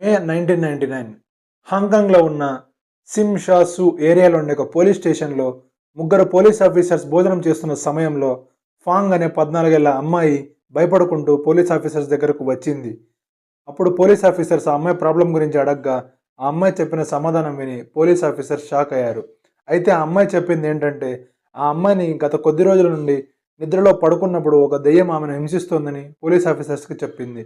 మే 1999 హాంకాంగ్లో ఉన్న సిమ్ షా సు ఏరియాలో ఉండే ఒక పోలీస్ స్టేషన్లో ముగ్గురు పోలీస్ ఆఫీసర్స్ భోజనం చేస్తున్న సమయంలో ఫాంగ్ అనే 14 ఏళ్ల అమ్మాయి భయపడుకుంటూ పోలీస్ ఆఫీసర్స్ దగ్గరకు వచ్చింది. అప్పుడు పోలీస్ ఆఫీసర్స్ ఆ అమ్మాయి ప్రాబ్లం గురించి అడగ్గా ఆ అమ్మాయి చెప్పిన సమాధానం విని పోలీస్ ఆఫీసర్స్ షాక్ అయ్యారు. అయితే ఆ అమ్మాయి చెప్పింది ఏంటంటే ఆ అమ్మాయిని గత కొద్ది రోజుల నుండి నిద్రలో పడుకున్నప్పుడు ఒక దెయ్యం ఆమెను హింసిస్తోందని పోలీస్ ఆఫీసర్స్కి చెప్పింది.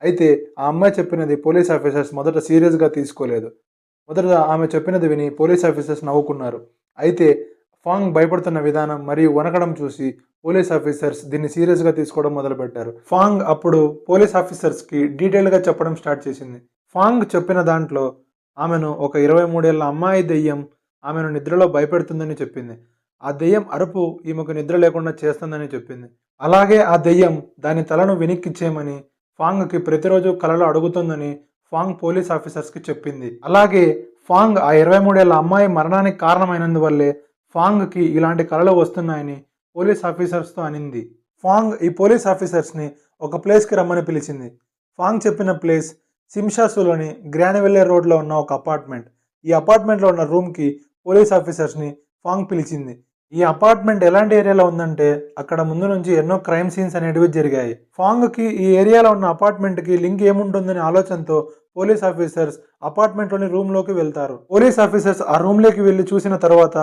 అయితే ఆ అమ్మాయి చెప్పినది పోలీస్ ఆఫీసర్స్ మొదట సీరియస్‌గా తీసుకోలేదు. మొదట ఆమె చెప్పినది విని పోలీస్ ఆఫీసర్స్ నవ్వుకున్నారు. అయితే ఫాంగ్ భయపడుతున్న విధానం మరియు వణకడం చూసి పోలీస్ ఆఫీసర్స్ దీన్ని సీరియస్‌గా తీసుకోవడం మొదలుపెట్టారు. ఫాంగ్ అప్పుడు పోలీస్ ఆఫీసర్స్‌కి డీటెయిల్‌గా చెప్పడం స్టార్ట్ చేసింది. ఫాంగ్ చెప్పిన దాంట్లో ఆమెను ఒక 23 ఏళ్ల అమ్మాయి దెయ్యం ఆమెను నిద్రలో భయపెడుతుందని చెప్పింది. ఆ దెయ్యం అరుపు ఈమెకు నిద్ర లేకుండా చేస్తుందని చెప్పింది. అలాగే ఆ దెయ్యం దాని తలను వెనక్కిచ్చేయమని ఫాంగ్‌కి ప్రతిరోజు కలలో అడుగుతుందని ఫాంగ్ పోలీస్ ఆఫీసర్స్‌కి చెప్పింది. అలాగే ఫాంగ్ ఆ 23 ఏళ్ల అమ్మాయి మరణానికి కారణమైనందువల్లే ఫాంగ్‌కి ఇలాంటి కలలు వస్తున్నాయని పోలీస్ ఆఫీసర్స్‌తో అనింది. ఫాంగ్ ఈ పోలీస్ ఆఫీసర్స్‌ని ఒక ప్లేస్‌కి రమ్మని పిలిచింది. ఫాంగ్ చెప్పిన ప్లేస్ సిమ్షాసులోని గ్రానవెల్లే రోడ్‌లో ఉన్న ఒక అపార్ట్మెంట్. ఈ అపార్ట్మెంట్‌లో ఉన్న రూమ్‌కి పోలీస్ ఆఫీసర్స్‌ని ఫాంగ్ పిలిచింది. ఈ అపార్ట్మెంట్ ఎలాంటి ఏరియాలో ఉందంటే అక్కడ ముందు నుంచి ఎన్నో క్రైమ్ సీన్స్ అనేటివి జరిగాయి. ఫాంగ్‌కి ఈ ఏరియాలో ఉన్న అపార్ట్మెంట్‌కి లింక్ ఏముంటుందనే ఆలోచనతో పోలీస్ ఆఫీసర్స్ అపార్ట్మెంట్‌లోని రూమ్‌లోకి వెళ్తారు. పోలీస్ ఆఫీసర్స్ ఆ రూమ్‌లోకి వెళ్లి చూసిన తర్వాత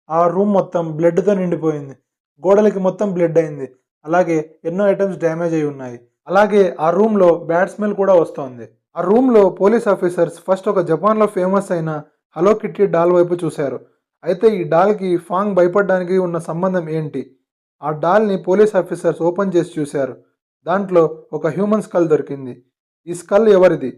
ఆ రూమ్ మొత్తం బ్లడ్‌తో నిండిపోయింది. గోడలకి మొత్తం బ్లడ్ అయింది. అలాగే ఎన్నో ఐటమ్స్ డ్యామేజ్ అయి ఉన్నాయి. అలాగే ఆ రూమ్‌లో బ్యాడ్ స్మెల్ కూడా వస్తోంది. ఆ రూమ్‌లో పోలీస్ ఆఫీసర్స్ ఫస్ట్ ఒక జపాన్‌లో ఫేమస్ అయిన హలో కిట్టి డాల్ వైపు చూశారు. అయితే ఈ డాల్‌కి ఫాంగ్ భయపడడానికి ఉన్న సంబంధం ఏంటి? ఆ డాల్‌ని పోలీస్ ఆఫీసర్స్ ఓపెన్ చేసి చూశారు. దాంట్లో ఒక హ్యూమన్ స్కల్ దొరికింది. ఈ స్కల్ ఎవరిది?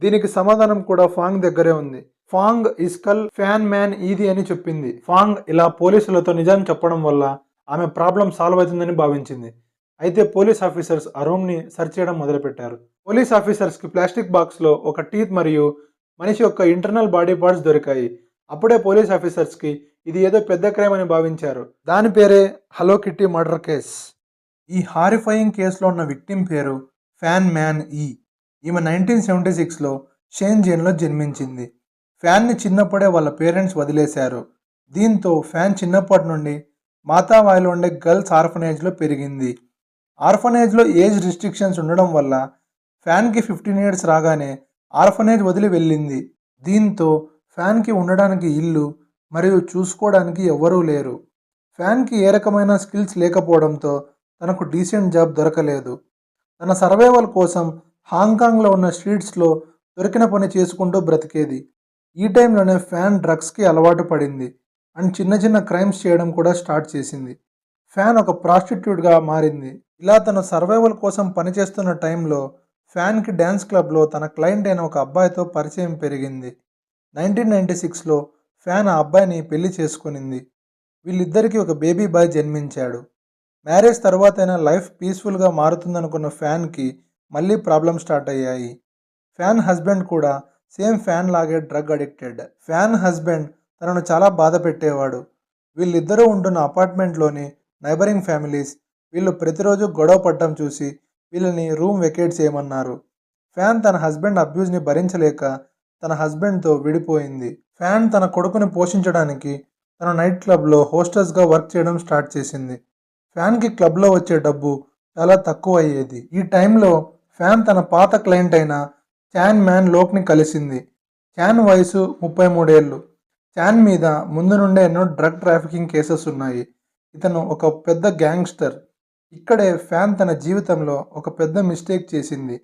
దీనికి సమాధానం కూడా ఫాంగ్ దగ్గరే ఉంది. ఫాంగ్ ఈ స్కల్ ఫ్యాన్ మ్యాన్ ఈది అని చెప్పింది. ఫాంగ్ ఇలా పోలీసులతో నిజం చెప్పడం వల్ల ఆమె ప్రాబ్లం సాల్వ్ అవుతుందని భావించింది. అయితే పోలీస్ ఆఫీసర్స్ ఆ రూమ్‌ని సెర్చ్ చేయడం మొదలుపెట్టారు. పోలీస్ ఆఫీసర్స్‌కి ప్లాస్టిక్ బాక్స్‌లో ఒక టీత్ మరియు మనిషి యొక్క ఇంటర్నల్ బాడీ పార్ట్స్ దొరికాయి. అప్పుడే పోలీస్ ఆఫీసర్స్‌కి ఇది ఏదో పెద్ద క్రైమ్ అని భావించారు. దాని పేరే హలో కిట్టి మర్డర్ కేస్. ఈ హారిఫయింగ్ కేసులో ఉన్న విక్టిమ్ పేరు ఫ్యాన్ మ్యాన్ ఈ. ఈమె 1976లో షెన్జెన్‌లో జన్మించింది. ఫ్యాన్‌ని చిన్నప్పుడే వాళ్ళ పేరెంట్స్ వదిలేశారు. దీంతో ఫ్యాన్ చిన్నప్పటి నుండి మాతావాయిలో ఉండే గర్ల్స్ ఆర్ఫనేజ్‌లో పెరిగింది. ఆర్ఫనేజ్‌లో ఏజ్ రిస్ట్రిక్షన్స్ ఉండడం వల్ల ఫ్యాన్‌కి 15 ఇయర్స్ రాగానే ఆర్ఫనేజ్ వదిలి వెళ్ళింది. దీంతో ఫ్యాన్‌కి ఉండడానికి ఇల్లు మరియు చూసుకోవడానికి ఎవ్వరూ లేరు. ఫ్యాన్‌కి ఏ రకమైన స్కిల్స్ లేకపోవడంతో తనకు డీసెంట్ జాబ్ దొరకలేదు. తన సర్వైవల్ కోసం హాంకాంగ్లో ఉన్న స్ట్రీట్స్లో దొరికిన పని చేసుకుంటూ బ్రతికేది. ఈ టైంలోనే ఫ్యాన్ డ్రగ్స్కి అలవాటు పడింది అండ్ చిన్న చిన్న క్రైమ్స్ చేయడం కూడా స్టార్ట్ చేసింది. ఫ్యాన్ ఒక ప్రాస్టిట్యూట్గా మారింది. ఇలా తన సర్వైవల్ కోసం పనిచేస్తున్న టైంలో ఫ్యాన్కి డ్యాన్స్ క్లబ్లో తన క్లయింట్ అయిన ఒక అబ్బాయితో పరిచయం పెరిగింది. 1996లో ఫ్యాన్ ఆ అబ్బాయిని పెళ్లి చేసుకునింది. వీళ్ళిద్దరికీ ఒక బేబీ బాయ్ జన్మించాడు. మ్యారేజ్ తర్వాతైనా లైఫ్ పీస్ఫుల్గా మారుతుందనుకున్న ఫ్యాన్కి మళ్ళీ ప్రాబ్లమ్ స్టార్ట్ అయ్యాయి. ఫ్యాన్ హస్బెండ్ కూడా సేమ్ ఫ్యాన్ లాగే డ్రగ్ అడిక్టెడ్. ఫ్యాన్ హస్బెండ్ తనను చాలా బాధ పెట్టేవాడు. వీళ్ళిద్దరూ ఉంటున్న అపార్ట్మెంట్లోని నైబరింగ్ ఫ్యామిలీస్ వీళ్ళు ప్రతిరోజు గొడవ పడటం చూసి వీళ్ళని రూమ్ వెకేట్ చేయమన్నారు. ఫ్యాన్ తన హస్బెండ్ అబ్యూస్ని భరించలేక తన హస్బెండ్తో విడిపోయింది. ఫ్యాన్ తన కొడుకుని పోషించడానికి తన నైట్ క్లబ్లో హోస్టెస్గా వర్క్ చేయడం స్టార్ట్ చేసింది. ఫ్యాన్కి క్లబ్లో వచ్చే డబ్బు చాలా తక్కువ అయ్యేది. ఈ టైంలో ఫ్యాన్ తన పాత క్లయింట్ అయిన చాన్ మ్యాన్ లోక్ని కలిసింది. చాన్ వయసు 33 ఏళ్ళు. చాన్ మీద ముందు నుండే ఎన్నో డ్రగ్ ట్రాఫికింగ్ కేసెస్ ఉన్నాయి. ఇతను ఒక పెద్ద గ్యాంగ్స్టర్. ఇక్కడే ఫ్యాన్ తన జీవితంలో ఒక పెద్ద మిస్టేక్ చేసింది.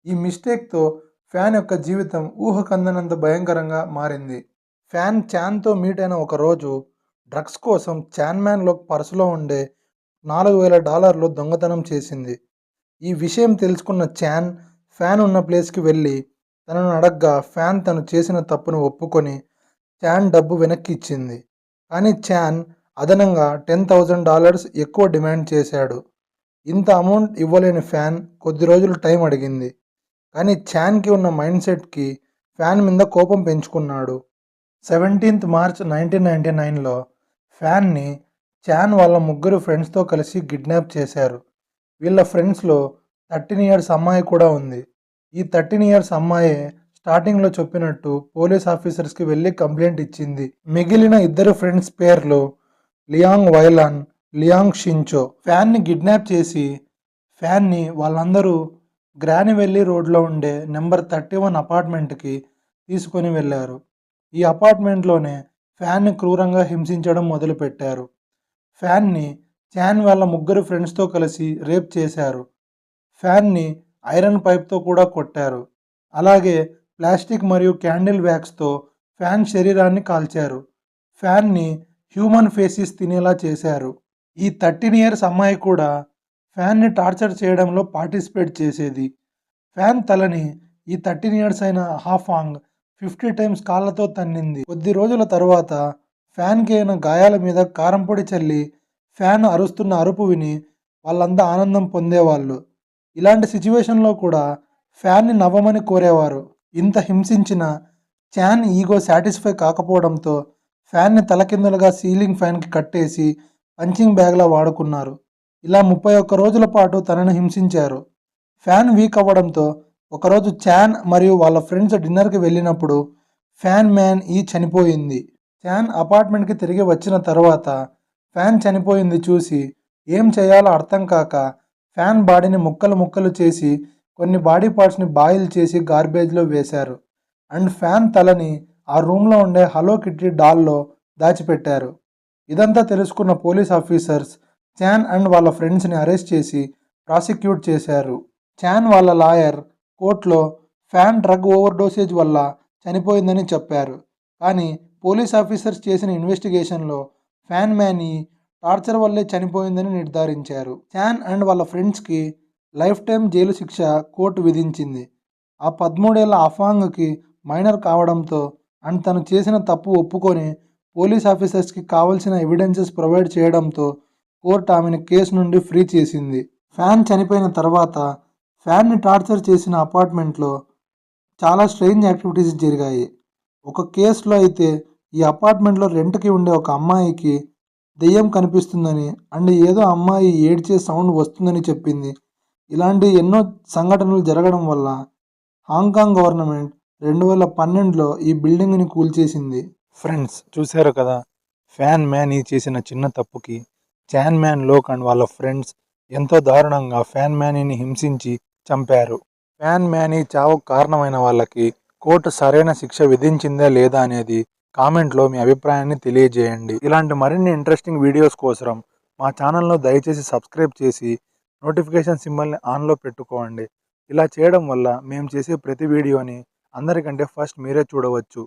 ఈ మిస్టేక్తో ఫ్యాన్ యొక్క జీవితం ఊహకందనంత భయంకరంగా మారింది. ఫ్యాన్ చాన్తో మీట్ అయిన ఒక రోజు డ్రగ్స్ కోసం చాన్ మ్యాన్ లోక్ పర్సులో ఉండే $4000 దొంగతనం చేసింది. ఈ విషయం తెలుసుకున్న చాన్ ఫ్యాన్ ఉన్న ప్లేస్కి వెళ్ళి తనను అడగ్గా ఫ్యాన్ తను చేసిన తప్పును ఒప్పుకొని చాన్ డబ్బు వెనక్కి ఇచ్చింది. కానీ చాన్ అదనంగా $10,000 ఎక్కువ డిమాండ్ చేశాడు. ఇంత అమౌంట్ ఇవ్వలేని ఫ్యాన్ కొద్ది రోజులు టైం అడిగింది. కానీ చాన్కి ఉన్న మైండ్ సెట్కి ఫ్యాన్ మీద కోపం పెంచుకున్నాడు. 17th మార్చ్ 1999లో ఫ్యాన్ని చాన్ వాళ్ళ ముగ్గురు ఫ్రెండ్స్తో కలిసి కిడ్నాప్ చేశారు. వీళ్ళ ఫ్రెండ్స్లో 13 ఇయర్స్ అమ్మాయి కూడా ఉంది. ఈ 13 ఇయర్స్ అమ్మాయే స్టార్టింగ్లో చెప్పినట్టు పోలీస్ ఆఫీసర్స్కి వెళ్ళి కంప్లైంట్ ఇచ్చింది. మిగిలిన ఇద్దరు ఫ్రెండ్స్ పేర్లు లియాంగ్ వైలాన్, లియాంగ్ షించో. ఫ్యాన్ని కిడ్నాప్ చేసి ఫ్యాన్ని వాళ్ళందరూ గ్రానివెల్లి రోడ్లో ఉండే నెంబర్ 31 అపార్ట్మెంట్కి తీసుకొని వెళ్ళారు. ఈ అపార్ట్మెంట్లోనే ఫ్యాన్ని క్రూరంగా హింసించడం మొదలుపెట్టారు. ఫ్యాన్ని చాన్ వాళ్ళ ముగ్గురు ఫ్రెండ్స్తో కలిసి రేప్ చేశారు. ఫ్యాన్ని ఐరన్ పైప్తో కూడా కొట్టారు. అలాగే ప్లాస్టిక్ మరియు క్యాండిల్ వ్యాక్స్తో ఫ్యాన్ శరీరాన్ని కాల్చారు. ఫ్యాన్ని హ్యూమన్ ఫేసెస్ తినేలా చేశారు. ఈ 13 ఇయర్స్ అమ్మాయి కూడా ఫ్యాన్ని టార్చర్ చేయడంలో పార్టిసిపేట్ చేసేది. ఫ్యాన్ తలని ఈ 13 ఇయర్స్ అయిన హాఫాంగ్ 50 టైమ్స్ కాళ్ళతో తన్నింది. కొద్ది రోజుల తర్వాత ఫ్యాన్కి అయిన గాయాల మీద కారంపొడి చల్లి ఫ్యాన్ అరుస్తున్న అరుపు విని వాళ్ళంతా ఆనందం పొందేవాళ్ళు. ఇలాంటి సిచ్యువేషన్లో కూడా ఫ్యాన్ని నవ్వమని కోరేవారు. ఇంత హింసించిన చాన్ ఈగో సాటిస్ఫై కాకపోవడంతో ఫ్యాన్ని తలకిందులుగా సీలింగ్ ఫ్యాన్కి కట్టేసి పంచింగ్ బ్యాగ్లా వాడుకున్నారు. ఇలా 31 రోజుల పాటు తనను హింసించారు. ఫ్యాన్ వీక్ అవ్వడంతో ఒకరోజు చాన్ మరియు వాళ్ళ ఫ్రెండ్స్ డిన్నర్కి వెళ్ళినప్పుడు ఫ్యాన్ మ్యాన్ ఈ చనిపోయింది. చాన్ అపార్ట్మెంట్కి తిరిగి వచ్చిన తర్వాత ఫ్యాన్ చనిపోయింది చూసి ఏం చేయాలో అర్థం కాక ఫ్యాన్ బాడీని ముక్కలు ముక్కలు చేసి కొన్ని బాడీ పార్ట్స్ని బాయిల్ చేసి గార్బేజ్లో వేశారు. అండ్ ఫ్యాన్ తలని ఆ రూమ్లో ఉండే హలో కిట్టి డాల్లో దాచిపెట్టారు. ఇదంతా తెలుసుకున్న పోలీస్ ఆఫీసర్స్ చాన్ అండ్ వాళ్ళ ఫ్రెండ్స్ని అరెస్ట్ చేసి ప్రాసిక్యూట్ చేశారు. చాన్ వాళ్ళ లాయర్ కోర్టులో ఫ్యాన్ డ్రగ్ ఓవర్ డోసేజ్ వల్ల చనిపోయిందని చెప్పారు. కానీ పోలీస్ ఆఫీసర్స్ చేసిన ఇన్వెస్టిగేషన్లో ఫ్యాన్ మ్యానీ టార్చర్ వల్లే చనిపోయిందని నిర్ధారించారు. చాన్ అండ్ వాళ్ళ ఫ్రెండ్స్కి లైఫ్ టైం జైలు శిక్ష కోర్టు విధించింది. ఆ 13 ఏళ్ల అఫాంగ్కి మైనర్ కావడంతో అండ్ తను చేసిన తప్పు ఒప్పుకొని పోలీస్ ఆఫీసర్స్కి కావాల్సిన ఎవిడెన్సెస్ ప్రొవైడ్ చేయడంతో కోర్టు ఆమెను కేసు నుండి ఫ్రీ చేసింది. ఫ్యాన్ చనిపోయిన తర్వాత ఫ్యాన్ని టార్చర్ చేసిన అపార్ట్మెంట్లో చాలా స్ట్రేంజ్ యాక్టివిటీస్ జరిగాయి. ఒక కేసులో అయితే ఈ అపార్ట్మెంట్లో రెంట్కి ఉండే ఒక అమ్మాయికి దెయ్యం కనిపిస్తుందని అండ్ ఏదో అమ్మాయి ఏడ్చే సౌండ్ వస్తుందని చెప్పింది. ఇలాంటి ఎన్నో సంఘటనలు జరగడం వల్ల హాంకాంగ్ గవర్నమెంట్ 2012లో ఈ బిల్డింగ్ని కూల్చేసింది. ఫ్రెండ్స్ చూశారు కదా, ఫ్యాన్ మ్యాన్ ఈ చేసిన చిన్న తప్పుకి చాన్ మ్యాన్ లోక్ అండ్ వాళ్ళ ఫ్రెండ్స్ ఎంతో దారుణంగా ఫ్యాన్ మ్యానీని హింసించి చంపారు. ఫ్యాన్ మ్యానీ చావుకు కారణమైన వాళ్ళకి కోర్టు సరైన శిక్ష విధించిందా లేదా అనేది కామెంట్లో మీ అభిప్రాయాన్ని తెలియజేయండి. ఇలాంటి మరిన్ని ఇంట్రెస్టింగ్ వీడియోస్ కోసం మా ఛానల్ను దయచేసి సబ్స్క్రైబ్ చేసి నోటిఫికేషన్ సింబల్ని ఆన్లో పెట్టుకోండి. ఇలా చేయడం వల్ల మేము చేసే ప్రతి వీడియోని అందరికంటే ఫస్ట్ మీరే చూడవచ్చు.